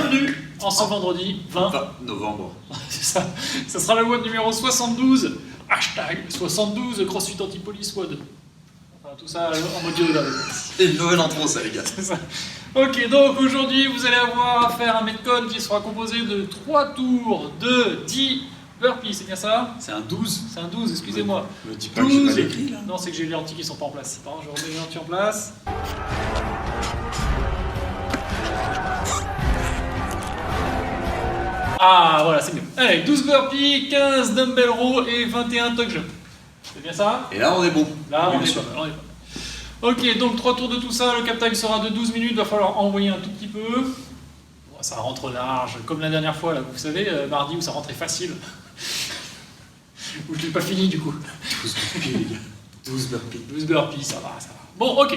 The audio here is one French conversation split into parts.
Bienvenue en ce vendredi 20 novembre. C'est ça. Ça sera le WOD numéro 72. Hashtag 72 CrossFit Anti-Police WOD. Enfin, tout ça en mode Yoda. C'est une nouvelle intro, ça, les gars. C'est ça. Ok, donc aujourd'hui, vous allez avoir à faire un Metcon qui sera composé de 3 tours de 10 burpees, c'est bien ça? C'est un 12. C'est un 12, excusez-moi. Me dis pas que j'ai 12. pas l'écrit, là. Non, c'est que j'ai les lentilles qui sont pas en place. Attends, je remets les lentilles en place. Ah, voilà, c'est mieux. Allez, 12 burpees, 15 dumbbell row et 21 tuck jump. C'est bien ça? Et là, on est bon. Là, on est pas mal, on est pas mal. Ok, donc 3 tours de tout ça, le cap time sera de 12 minutes, il va falloir envoyer un tout petit peu. Bon, ça rentre large, comme la dernière fois, là, vous savez, mardi où ça rentrait facile. Où je l'ai pas fini du coup. 12 burpees, les gars. 12 burpees. 12 burpees, ça va, ça va. Bon, ok.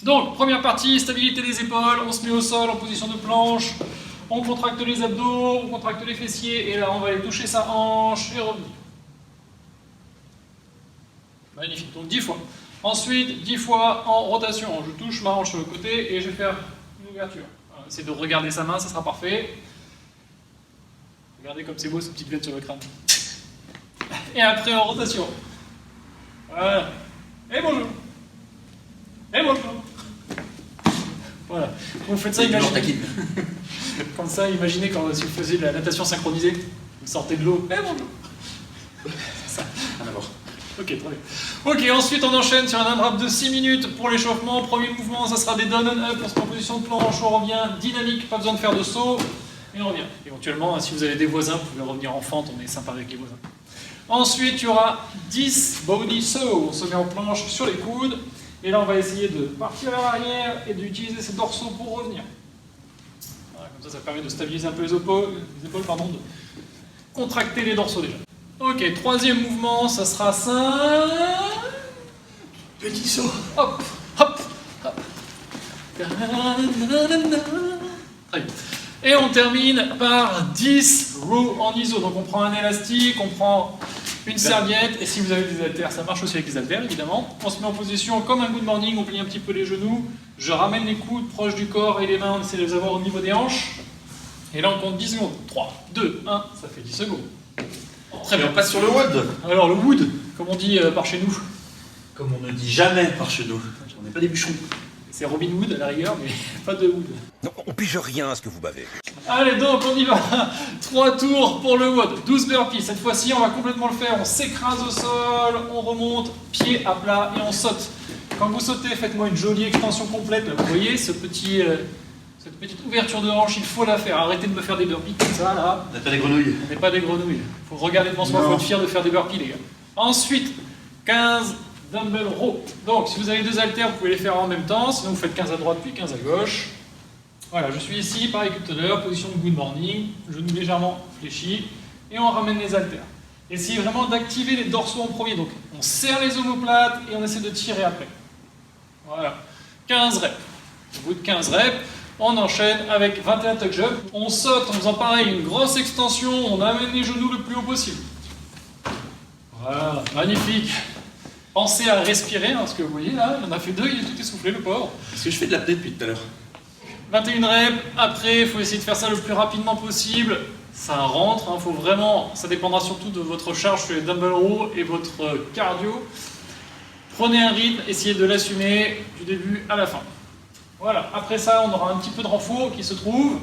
Donc, première partie, stabilité des épaules, on se met au sol en position de planche, on contracte les abdos, on contracte les fessiers, et là on va aller toucher sa hanche et revenir. Magnifique, donc 10 fois. Ensuite, 10 fois en rotation. Je touche ma hanche sur le côté et je vais faire une ouverture. Voilà, essayez de regarder sa main, ça sera parfait. Regardez comme c'est beau, ce petit veine sur le crâne. Et après en rotation. Voilà. Et bonjour. Et bonjour. Voilà. Vous faites ça, imaginez. Comme ça, imaginez quand vous faisiez de la natation synchronisée. Vous sortez de l'eau. Et bonjour. C'est ça. Rien à voir. Ok, très bien. Ok, ensuite on enchaîne sur un AMRAP de 6 minutes pour l'échauffement. Premier mouvement, ça sera des down and up, on se met en position de planche, on revient dynamique, pas besoin de faire de saut, et on revient. Éventuellement, si vous avez des voisins, vous pouvez revenir en fente, on est sympa avec les voisins. Ensuite, il y aura 10 body saw, on se met en planche sur les coudes, et là on va essayer de partir vers l'arrière et d'utiliser ses dorsaux pour revenir. Voilà, comme ça permet de stabiliser un peu les épaules, de contracter les dorsaux déjà. Ok, troisième mouvement, ça sera 5... Petit saut. Hop, hop, hop. Très bien. Et on termine par 10 rows en iso. Donc on prend un élastique, on prend une serviette, et si vous avez des haltères, ça marche aussi avec les haltères évidemment. On se met en position comme un good morning, on plie un petit peu les genoux, je ramène les coudes proches du corps et les mains, on essaie de les avoir au niveau des hanches. Et là on compte 10 secondes. 3, 2, 1, ça fait 10 secondes. Très bien. On passe sur le wood. Alors le wood, comme on dit par chez nous. Comme on ne dit jamais par chez nous. On n'est pas des bûcherons. C'est Robin Hood à la rigueur, mais pas de wood. Non, on pige rien à ce que vous bavez. Allez donc, on y va. 3 tours pour le WOD. 12 burpees. Cette fois-ci, on va complètement le faire. On s'écrase au sol, on remonte, pied à plat et on saute. Quand vous sautez, faites-moi une jolie extension complète. Là, vous voyez cette petite ouverture de hanche, il faut la faire. Arrêtez de me faire des burpees comme ça, là. On n'est pas des grenouilles. On n'est pas des grenouilles. Il faut regarder devant soi, il faut être fier de faire des burpees, les gars. Ensuite, 15 dumbbell row. Donc, si vous avez 2 haltères, vous pouvez les faire en même temps. Sinon, vous faites 15 à droite puis 15 à gauche. Voilà, je suis ici, pareil que tout à l'heure, position de good morning, genou légèrement fléchi, et on ramène les haltères. Essayez vraiment d'activer les dorsaux en premier. Donc, on serre les omoplates et on essaie de tirer après. Voilà. 15 reps. Au bout de 15 reps, on enchaîne avec 21 tuck jump. On saute en faisant pareil, une grosse extension, on amène les genoux le plus haut possible. Voilà, magnifique. Pensez à respirer, hein, parce que vous voyez là, il en a fait 2, il est tout essoufflé, le pauvre. Est-ce que je fais de l'apnée depuis tout à l'heure? 21 reps, après il faut essayer de faire ça le plus rapidement possible. Ça rentre, hein, faut vraiment, ça dépendra surtout de votre charge sur les dumbbell row et votre cardio. Prenez un rythme, essayez de l'assumer du début à la fin. Voilà, après ça, on aura un petit peu de renfort qui se trouve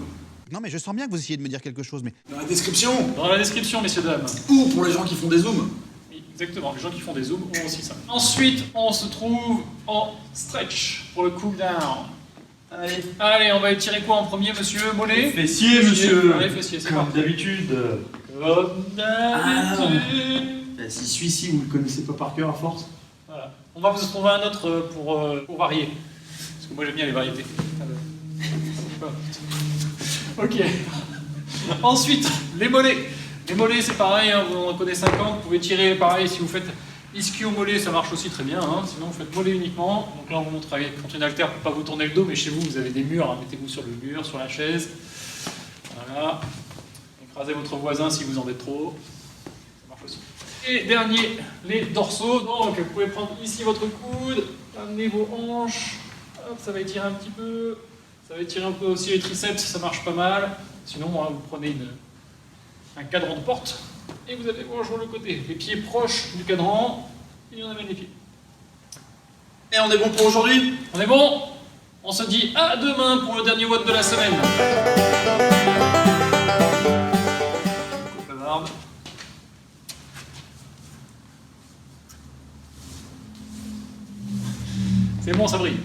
Non mais je sens bien que vous essayez de me dire quelque chose, mais... Dans la description. dans la description, messieurs, dames. Ou pour les gens qui font des zooms. Oui, exactement, les gens qui font des zooms ont aussi ça. Ensuite, on se trouve en stretch pour le cool down. Allez. Allez, on va étirer quoi en premier, monsieur? Mollet? Fessiers, monsieur. Allez, fessiers, c'est Comme parti. d'habitude. Comme d'habitude. Si celui-ci, vous le connaissez pas par cœur à force. Voilà. On va vous trouver un autre pour varier. Parce que moi j'aime bien les variétés. Ok. Ensuite, les mollets. Les mollets c'est pareil, hein, vous en connaissez 50, vous pouvez tirer pareil si vous faites ischio mollet, ça marche aussi très bien. Hein. Sinon vous faites mollet uniquement. Donc là on vous montre avec contre une haltère pour pas vous tourner le dos, mais chez vous vous avez des murs, hein. Mettez-vous sur le mur, sur la chaise. Voilà. Écrasez votre voisin si vous en êtes trop. Ça marche aussi. Et dernier, les dorsaux. Donc vous pouvez prendre ici votre coude, amener vos hanches, hop, ça va étirer un petit peu, ça va étirer un peu aussi les triceps, ça marche pas mal. Sinon, hein, vous prenez un cadran de porte et vous allez voir sur le côté. Les pieds proches du cadran, et on amène les pieds. Et on est bon pour aujourd'hui? On est bon? On se dit à demain pour le dernier WOD de la semaine. Je coupe la barbe. C'est bon, ça brille.